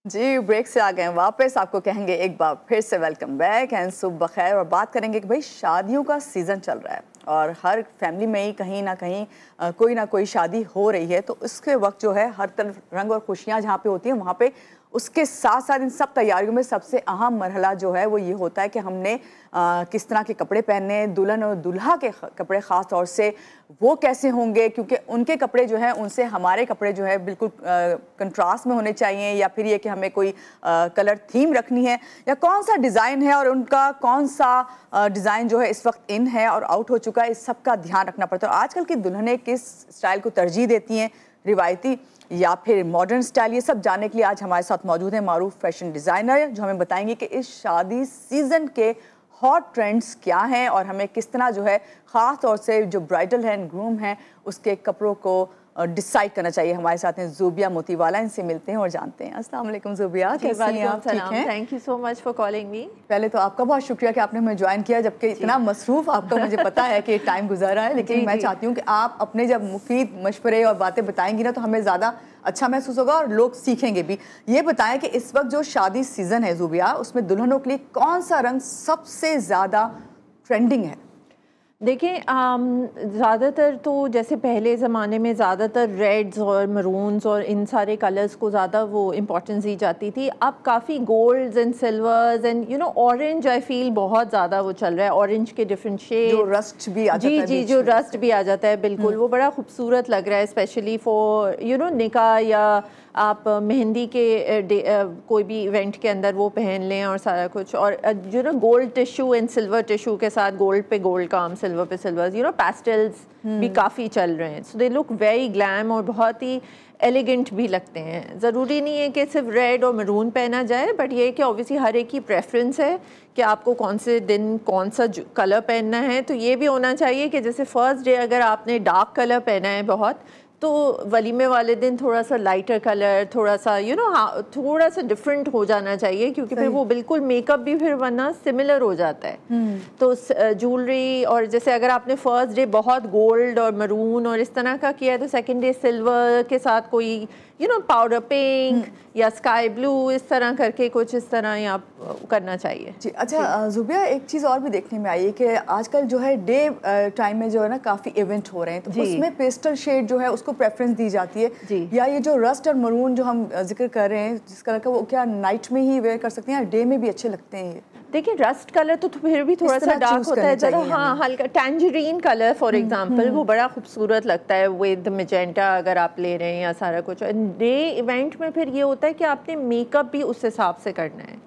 जी break से आ गए वापस। आपको कहेंगे एक बार फिर से वेलकम बैक एंड सुबह बखैर। और बात करेंगे कि भाई शादियों का सीज़न चल रहा है और हर फैमिली में ही कहीं ना कोई शादी हो रही है। तो उसके वक्त जो है हर तरफ रंग और खुशियाँ जहाँ पे होती हैं वहाँ पे उसके साथ साथ इन सब तैयारियों में सबसे अहम मरहला जो है वो ये होता है कि हमने किस तरह के कपड़े पहनने, दुल्हन और दूल्हा के कपड़े ख़ास तौर से वो कैसे होंगे, क्योंकि उनके कपड़े जो हैं उनसे हमारे कपड़े जो है बिल्कुल कंट्रास्ट में होने चाहिए, या फिर ये कि हमें कोई कलर थीम रखनी है, या कौन सा डिज़ाइन है और उनका कौन सा डिज़ाइन जो है इस वक्त इन है और आउट हो चुका है, इस सब का ध्यान रखना पड़ता है। और आजकल की दुल्हनें किस स्टाइल को तरजीह देती हैं, रिवायती या फिर मॉडर्न स्टाइल, ये सब जानने के लिए आज हमारे साथ मौजूद है मारूफ फैशन डिज़ाइनर, जो हमें बताएंगे कि इस शादी सीज़न के हॉट ट्रेंड्स क्या हैं और हमें किस तरह जो है ख़ास तौर से जो ब्राइडल है एंड ग्रूम हैं उसके कपड़ों को डिसाइड करना चाहिए। हमारे साथ हैं ज़ुबिया मोतीवाला, इनसे मिलते हैं और जानते हैं। अस्सलाम वालेकुम ज़ुबिया, कैसी हैं आप? ठीक हैं? Thank you so much for calling me. पहले तो आपका बहुत शुक्रिया कि आपने हमें ज्वाइन किया, जबकि इतना मसरूफ़ आपका मुझे पता है कि टाइम गुजरा है, लेकिन मैं चाहती हूँ कि आप अपने जब मुफीद मशवरे और बातें बताएंगी ना तो हमें ज़्यादा अच्छा महसूस होगा और लोग सीखेंगे भी। ये बताएं कि इस वक्त जो शादी सीज़न है ज़ुबिया, उसमें दुल्हनों के लिए कौन सा रंग सबसे ज़्यादा ट्रेंडिंग है? देखिए ज़्यादातर तो जैसे पहले ज़माने में ज़्यादातर रेड्स और मरून्स और इन सारे कलर्स को ज़्यादा वो इम्पोर्टेंस दी जाती थी। अब काफ़ी golds and silvers and orange I feel बहुत ज़्यादा वो चल रहा है। ऑरेंज के डिफरेंट शेड, जो रस्ट भी आ जाता है। जी, जो रस्ट भी आ जाता है, बिल्कुल वो बड़ा खूबसूरत लग रहा है, स्पेशली फॉर निकाह या आप मेहंदी के कोई भी इवेंट के अंदर वो पहन लें और सारा कुछ। और gold tissue and silver tissue के साथ गोल्ड पे गोल्ड काम, सिल्वर पे सिल्वर, पैस्टल्स भी काफ़ी चल रहे हैं। सो दे लुक वेरी ग्लैम और बहुत ही एलिगेंट भी लगते हैं। ज़रूरी नहीं है कि सिर्फ रेड और मरून पहना जाए, बट ये है कि ऑब्वियसली हर एक की प्रेफरेंस है कि आपको कौन से दिन कौन सा कलर पहनना है। तो ये भी होना चाहिए कि जैसे फर्स्ट डे अगर आपने डार्क कलर पहना है बहुत, तो वलीमे वाले दिन थोड़ा सा लाइटर कलर, थोड़ा सा थोड़ा सा डिफरेंट हो जाना चाहिए, क्योंकि फिर वो बिल्कुल मेकअप भी फिर वरना सिमिलर हो जाता है। तो ज्वेलरी, और जैसे अगर आपने फर्स्ट डे बहुत गोल्ड और मरून और इस तरह का किया है तो सेकंड डे सिल्वर के साथ कोई पाउडर पिंक या स्काई ब्लू, इस तरह करके कुछ इस तरह ही आप करना चाहिए। जी अच्छा ज़ुबिया, एक चीज़ और भी देखने में आई है कि आजकल जो है डे टाइम में जो है ना काफ़ी इवेंट हो रहे हैं, तो उसमें पेस्टल शेड जो है उसको प्रेफरेंस दी जाती है, या ये जो रस्ट और मरून जो हम जिक्र कर रहे हैं जिस कलर का, वो क्या नाइट में ही वेयर कर सकते हैं या डे में भी अच्छे लगते हैं? देखिए रस्ट कलर तो फिर भी थोड़ा सा डार्क होता है, जरा हल्का टैंजरीन कलर फॉर एग्जांपल, वो बड़ा खूबसूरत लगता है विद मैजेंटा अगर आप ले रहे हैं या सारा कुछ। डे इवेंट में फिर ये होता है कि आपने मेकअप भी उस हिसाब से करना है,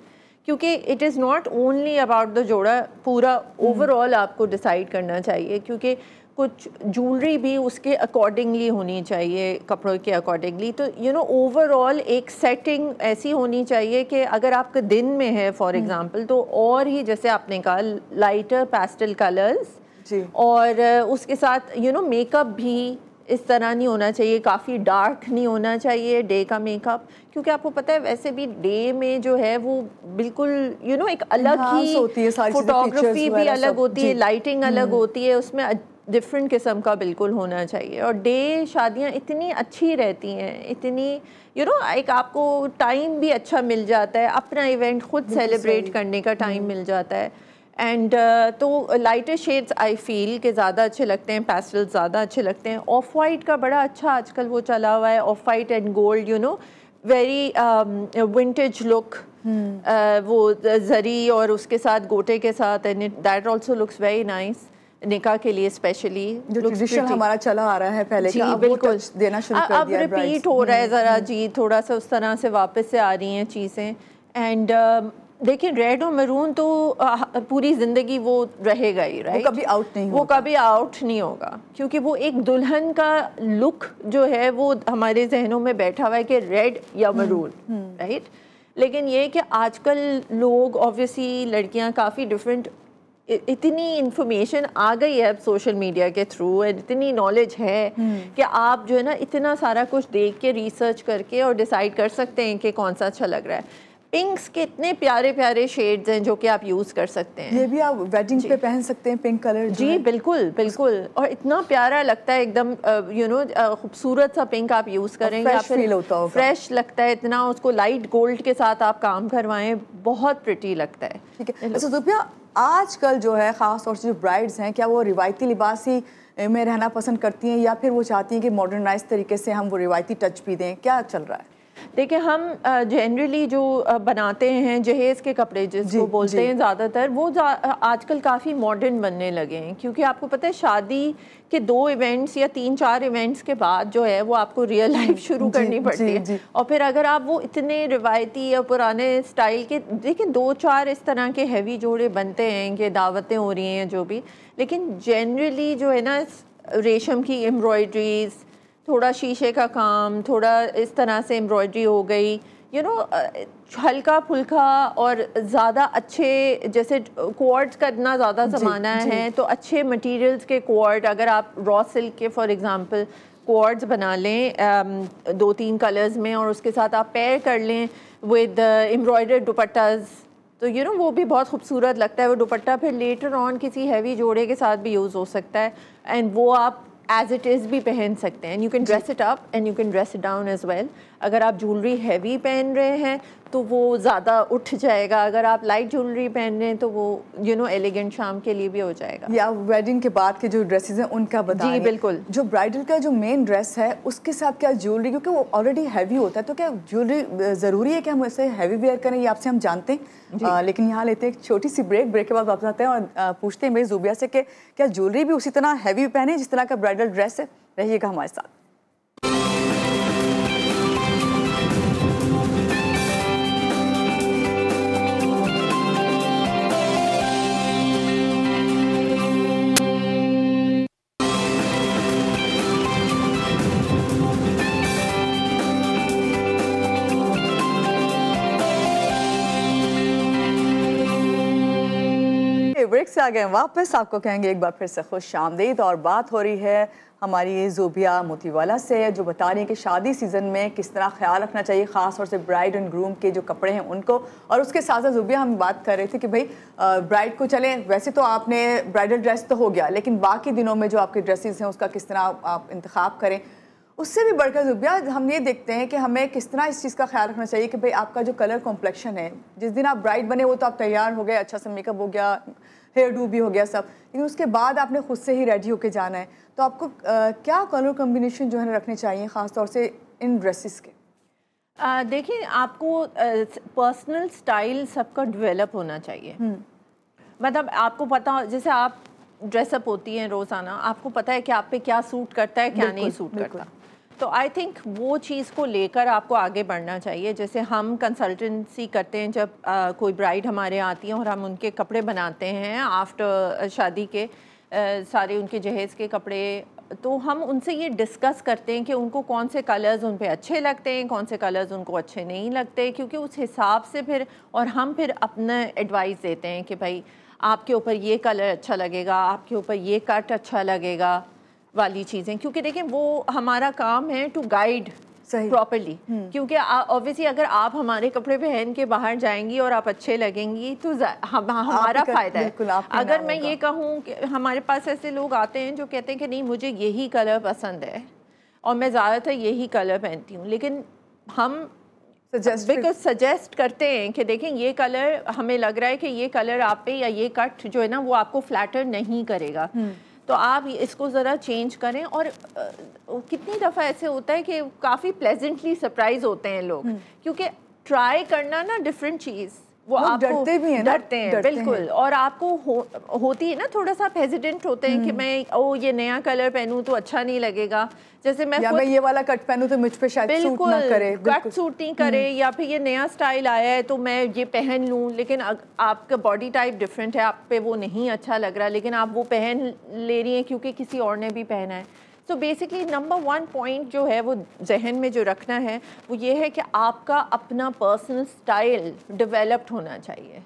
क्योंकि it is not only about the जोड़ा, पूरा ओवरऑल आपको डिसाइड करना चाहिए, क्योंकि कुछ ज्वेलरी भी उसके अकॉर्डिंगली होनी चाहिए, कपड़ों के अकॉर्डिंगली। तो ओवरऑल एक सेटिंग ऐसी होनी चाहिए कि अगर आपका दिन में है फॉर एग्जांपल, तो और ही जैसे आपने कहा लाइटर पेस्टल कलर्स, और उसके साथ मेकअप भी इस तरह नहीं होना चाहिए, काफ़ी डार्क नहीं होना चाहिए डे का मेकअप, क्योंकि आपको पता है वैसे भी डे में जो है वो बिल्कुल एक अलग ही फोटोग्राफी भी अलग होती है, लाइटिंग अलग होती है, उसमें डिफरेंट किस्म का बिल्कुल होना चाहिए। और डे शादियां इतनी अच्छी रहती हैं, इतनी एक आपको टाइम भी अच्छा मिल जाता है, अपना इवेंट खुद सेलिब्रेट करने का टाइम मिल जाता है। एंड तो लाइटर शेड्स आई फील के ज़्यादा अच्छे लगते हैं, पेस्टल्स ज़्यादा अच्छे लगते हैं। ऑफ वाइट का बड़ा अच्छा आजकल वो चला हुआ है, of white and gold, very vintage look, वो जरी और उसके साथ गोटे के साथ, and that also looks very nice निकाह के लिए स्पेशली। जो ट्रेडिशन हमारा चला आ रहा है पहले का, अब बिल्कुल देना शुरू कर दिया, अब रिपीट हो रहा है ज़रा जी, थोड़ा सा उस तरह से वापस से आ रही हैं चीज़ें। एंड देखिए रेड और मरून तो पूरी ज़िंदगी वो रहेगा ही, राइट? वो कभी आउट नहीं, वो कभी आउट नहीं होगा, क्योंकि वो एक दुल्हन का लुक जो है वो हमारे जहनों में बैठा हुआ है कि रेड या मरून, राइट? लेकिन ये कि आजकल लोग ऑब्वियसली लड़कियां काफ़ी डिफरेंट, इतनी इन्फॉर्मेशन आ गई है अब सोशल मीडिया के थ्रू, इतनी नॉलेज है कि आप जो है ना इतना सारा कुछ देख के रिसर्च करके और डिसाइड कर सकते हैं कि कौन सा अच्छा लग रहा है। पिंक्स के इतने प्यारे प्यारे शेड्स हैं जो कि आप यूज़ कर सकते हैं। ये भी आप वेडिंग पे पहन सकते हैं, पिंक कलर जी बिल्कुल बिल्कुल, और इतना प्यारा लगता है एकदम, खूबसूरत सा पिंक आप यूज़ करेंगे, फ्रेश फील होता होगा, फ्रेश लगता है इतना। उसको लाइट गोल्ड के साथ आप काम करवाएं, बहुत प्रिटी लगता है। ठीक है। अच्छा ज़ुबिया, आजकल जो है ख़ास तौर से जो ब्राइड्स हैं, क्या वो रिवायती लिबास ही में रहना पसंद करती हैं या फिर वो चाहती हैं कि मॉडर्नाइज तरीके से हम वो रिवायती टच भी दें? क्या चल रहा है? देखिए, हम जनरली जो बनाते हैं जहेज़ के कपड़े जिसको बोलते हैं, ज़्यादातर वो आजकल काफ़ी मॉडर्न बनने लगे हैं, क्योंकि आपको पता है शादी के 2 इवेंट्स या 3-4 इवेंट्स के बाद जो है वो आपको रियल लाइफ शुरू करनी पड़ती है। और फिर अगर आप वो इतने रिवायती या पुराने स्टाइल के, देखिए 2-4 इस तरह के हैवी जोड़े बनते हैं कि दावतें हो रही हैं जो भी, लेकिन जनरली जो है ना रेशम की एम्ब्रॉयडरीज, थोड़ा शीशे का काम, थोड़ा इस तरह से एम्ब्रॉयडरी हो गई, हल्का फुल्का और ज़्यादा अच्छे, जैसे क्वार्ट्स का इतना ज़्यादा ज़माना है तो अच्छे मटेरियल्स के क्वार्ट, अगर आप रॉ सिल्क के फॉर एग्ज़ाम्पल क्वार्ट्स बना लें 2-3 कलर्स में और उसके साथ आप पेयर कर लें विद एम्ब्रॉयडर्ड दुपट्टाज, तो वो भी बहुत खूबसूरत लगता है। वो दुपट्टा फिर लेटर ऑन किसी हैवी जोड़े के साथ भी यूज़ हो सकता है, एंड वो आप एज इट इज़ भी पहन सकते हैं। You can dress it up and you can dress it down as well. अगर आप ज्वेलरी हैवी पहन रहे हैं तो वो ज़्यादा उठ जाएगा, अगर आप लाइट ज्वेलरी पहन रहे हैं तो वो एलिगेंट शाम के लिए भी हो जाएगा। या वेडिंग के बाद के जो ड्रेसेस हैं उनका बता। जी बिल्कुल। जो ब्राइडल का जो मेन ड्रेस है उसके साथ क्या ज्वेलरी, क्योंकि वो ऑलरेडी हैवी होता है, तो क्या ज्वेलरी ज़रूरी है कि हम उसे हैवी वेयर करें? ये आपसे हम जानते हैं, लेकिन यहाँ लेते हैं एक छोटी सी ब्रेक के बाद वापस आते हैं और पूछते हैं भाई ज़ुबिया से कि क्या ज्वेलरी भी उसी तरह हैवी पहने जिस तरह का ब्राइडल ड्रेस है? रहिएगा हमारे साथ। ब्रेक से आ गए वापस, आपको कहेंगे एक बार फिर से खुश आमदीद। और बात हो रही है हमारी ज़ुबिया मोतीवाला से, जो बता रही है कि शादी सीज़न में किस तरह ख्याल रखना चाहिए, ख़ास तौर से ब्राइड एंड ग्रूम के जो कपड़े हैं उनको। और उसके साथ साथ ज़ुबिया हम बात कर रहे थे कि भाई ब्राइड को चलें, वैसे तो आपने ब्राइडल ड्रेस तो हो गया, लेकिन बाकी दिनों में जो आपके ड्रेसेस हैं उसका किस तरह आप इंतखाब करें। उससे भी बढ़कर ज़ुबिया हम ये देखते हैं कि हमें किस तरह इस चीज़ का ख्याल रखना चाहिए कि भाई आपका जो कलर कॉम्प्लेक्शन है, जिस दिन आप ब्राइड बने वो तो आप तैयार हो गए, अच्छा सा मेकअप हो गया, हेयर डू भी हो गया सब, लेकिन उसके बाद आपने खुद से ही रेडी होके जाना है, तो आपको क्या कलर कॉम्बिनेशन जो है रखने चाहिए ख़ास तौर से इन ड्रेसेस के? देखिए, आपको पर्सनल स्टाइल सबका डेवलप होना चाहिए। मतलब आपको पता, जैसे आप ड्रेसअप होती हैं रोज़ाना, आपको पता है कि आप पे क्या सूट करता है, क्या नहीं सूट करता। तो आई थिंक वो चीज़ को लेकर आपको आगे बढ़ना चाहिए। जैसे हम कंसल्टेंसी करते हैं, जब कोई ब्राइड हमारे आती है और हम उनके कपड़े बनाते हैं आफ्टर शादी के, सारे उनके जहेज़ के कपड़े, तो हम उनसे ये डिस्कस करते हैं कि उनको कौन से कलर्स उन पे अच्छे लगते हैं, कौन से कलर्स उनको अच्छे नहीं लगते, क्योंकि उस हिसाब से फिर, और हम फिर अपना एडवाइस देते हैं कि भाई आपके ऊपर ये कलर अच्छा लगेगा, आपके ऊपर ये कट अच्छा लगेगा वाली चीज़ें। क्योंकि देखें, वो हमारा काम है टू गाइड प्रॉपर्ली, क्योंकि ऑब्वियसली अगर आप हमारे कपड़े पहन के बाहर जाएंगी और आप अच्छे लगेंगी तो हमारा फ़ायदा है। अगर मैं ये कहूँ कि हमारे पास ऐसे लोग आते हैं जो कहते हैं कि नहीं मुझे यही कलर पसंद है और मैं ज़्यादातर यही कलर पहनती हूँ, लेकिन हम सजेस्ट करते हैं कि देखें ये कलर हमें लग रहा है कि ये कलर आप पे या ये कट जो है ना वो आपको फ्लैटर नहीं करेगा, तो आप इसको ज़रा चेंज करें। और कितनी दफ़ा ऐसे होता है कि काफ़ी प्लेजेंटली सरप्राइज होते हैं लोग, क्योंकि ट्राई करना ना डिफरेंट चीज़, वो आप डरते भी हैं, डरते हैं बिल्कुल। और आपको होती है ना, थोड़ा सा हेजिडेंट होते हैं कि मैं ये नया कलर पहनूं तो अच्छा नहीं लगेगा, जैसे मैं ये वाला कट पहनूं तो मुझ पे शायद सूट ना करे, कट सूट नहीं करे, या फिर ये नया स्टाइल आया है तो मैं ये पहन लूं, लेकिन आपका बॉडी टाइप डिफरेंट है, आप पे वो नहीं अच्छा लग रहा, लेकिन आप वो पहन ले रही हैं क्योंकि किसी और ने भी पहना है। तो बेसिकली नंबर 1 पॉइंट जो है वो जहन में जो रखना है वो ये है कि आपका अपना पर्सनल स्टाइल डेवलप्ड होना चाहिए।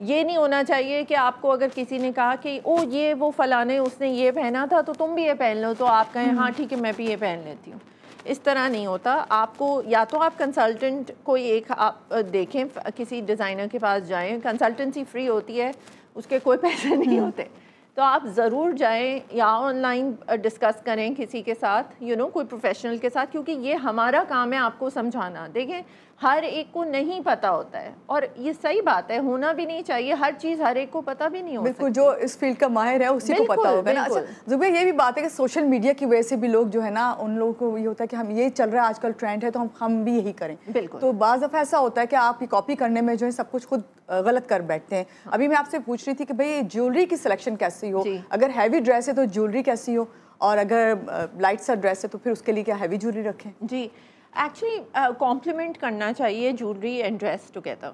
ये नहीं होना चाहिए कि आपको अगर किसी ने कहा कि ओ ये वो फलाने उसने ये पहना था तो तुम भी ये पहन लो, तो आप कहें हाँ ठीक है मैं भी ये पहन लेती हूँ। इस तरह नहीं होता। आपको या तो आप कंसल्टेंट कोई एक आप देखें, किसी डिज़ाइनर के पास जाएं, कंसल्टेंसी फ्री होती है, उसके कोई पैसे नहीं होते, तो आप ज़रूर जाएं या ऑनलाइन डिस्कस करें किसी के साथ, कोई प्रोफेशनल के साथ, क्योंकि ये हमारा काम है आपको समझाना। देखें, हर एक को नहीं पता होता है, और ये सही बात है, होना भी नहीं चाहिए। हर चीज़ हर एक को पता भी नहीं हो बिल्कुल, जो इस फील्ड का माहिर है उसी को पता होगा ना। अच्छा ज़ुबैर, ये भी बात है कि सोशल मीडिया की वजह से भी लोग जो है ना, उन लोगों को ये होता है कि हम ये चल रहा है आजकल ट्रेंड है तो हम भी यही करें। बिल्कुल। तो बाज़ दफ़ा ऐसा होता है कि आप ये कॉपी करने में जो है सब कुछ खुद गलत कर बैठते हैं। अभी मैं आपसे पूछ रही थी कि भाई ज्वेलरी की सिलेक्शन कैसी हो, अगर हैवी ड्रेस है तो ज्वेलरी कैसी हो, और अगर लाइट सा ड्रेस है तो फिर उसके लिए क्या हैवी ज्वेलरी रखें? जी, एक्चुअली कॉम्प्लीमेंट करना चाहिए ज्वेलरी एंड ड्रेस टुगेदर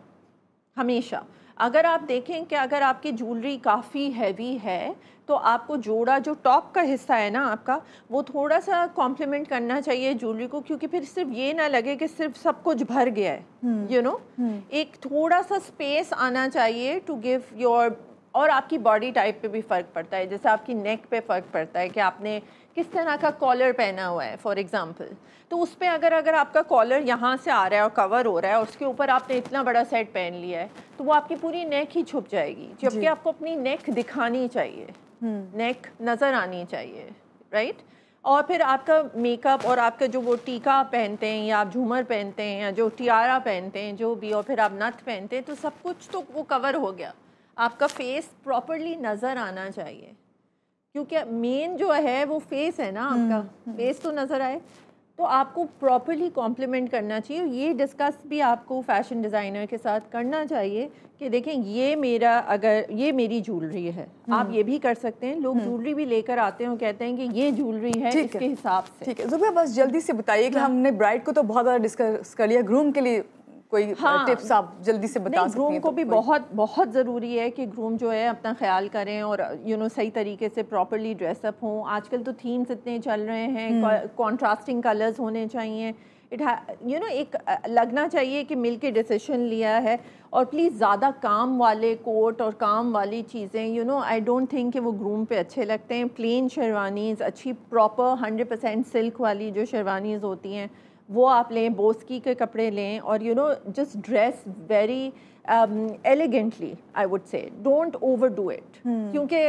हमेशा। अगर आप देखें कि अगर आपकी ज्वेलरी काफ़ी हैवी है तो आपको जोड़ा, जो टॉप का हिस्सा है ना आपका, वो थोड़ा सा कॉम्प्लीमेंट करना चाहिए ज्वेलरी को, क्योंकि फिर सिर्फ ये ना लगे कि सिर्फ सब कुछ भर गया है। एक थोड़ा सा स्पेस आना चाहिए टू गिव योर, और आपकी बॉडी टाइप पे भी फ़र्क पड़ता है। जैसे आपकी नेक पे फ़र्क पड़ता है कि आपने किस तरह का कॉलर पहना हुआ है फॉर एग्जांपल, तो उस पर अगर आपका कॉलर यहाँ से आ रहा है और कवर हो रहा है और उसके ऊपर आपने इतना बड़ा सेट पहन लिया है, तो वो आपकी पूरी नेक ही छुप जाएगी, जबकि आपको अपनी नेक दिखानी चाहिए, नेक नज़र आनी चाहिए, राइट। और फिर आपका मेकअप और आपका जो वो टीका पहनते हैं या आप झूमर पहनते हैं या जो टियारा पहनते हैं जो भी, और फिर आप नथ पहनते हैं, तो सब कुछ तो वो कवर हो गया। आपका फेस प्रॉपर्ली नज़र आना चाहिए, क्योंकि मेन जो है वो फेस है ना आपका, फेस तो नज़र आए, तो आपको प्रॉपर्ली कॉम्प्लीमेंट करना चाहिए। ये डिस्कस भी आपको फैशन डिज़ाइनर के साथ करना चाहिए कि देखें ये मेरा, अगर ये मेरी ज्वेलरी है, आप ये भी कर सकते हैं। लोग ज्वेलरी भी लेकर आते हैं और कहते हैं कि ये ज्वेलरी है इसके हिसाब से। ठीक है ज़ुबैर, बस जल्दी से बताइए कि हमने ब्राइड को तो बहुत ज़्यादा डिस्कस कर लिया, ग्रूम के लिए कोई टिप्स आप जल्दी से बता सकते हैं? ग्रूम को भी बहुत ज़रूरी है कि ग्रूम जो है अपना ख्याल करें और सही तरीके से प्रॉपर्ली ड्रेसअप हों। आजकल तो थीम्स इतने चल रहे हैं, कॉन्ट्रास्टिंग कलर्स होने चाहिए, एक लगना चाहिए कि मिल के डिसीजन लिया है। और प्लीज़ ज़्यादा काम वाले कोट और काम वाली चीज़ें आई डोंट थिंक कि वो ग्रूम पे अच्छे लगते हैं। प्लेन शेरवानीज़, अच्छी प्रॉपर 100% सिल्क वाली जो शेरवानीज़ होती हैं वो आप लें, बोस्की के कपड़े लें, और just dress very elegantly, I would say don't over do it, क्योंकि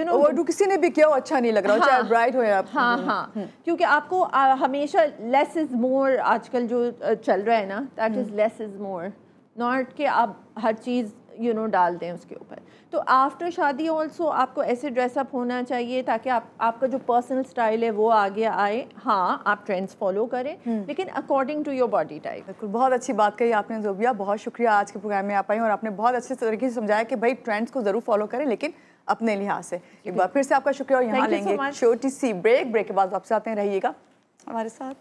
ओवरडू किसी ने भी किया हो अच्छा नहीं लग रहा, चाहे ब्राइड हो या क्योंकि आपको हमेशा लेस इज़ मोर आजकल जो चल रहा है ना, that is less is more, not कि आप हर चीज़ डाल दें उसके ऊपर। तो आफ्टर शादी ऑल्सो आपको ऐसे ड्रेसअप होना चाहिए ताकि आपका जो पर्सनल स्टाइल है वो आगे आए। हाँ, आप ट्रेंड्स फॉलो करें, लेकिन according to your body type. बिल्कुल, बहुत अच्छी बात कही आपने ज़ुबिया, बहुत शुक्रिया आज के प्रोग्राम में आप आई और आपने बहुत अच्छे तरीके से समझाया कि भाई ट्रेंड्स को ज़रूर फॉलो करें, लेकिन अपने लिहाज से। एक बार फिर से आपका शुक्रिया, और यहाँ लेंगे छोटी सी ब्रेक के बाद वापस आते हैं, रहिएगा हमारे साथ।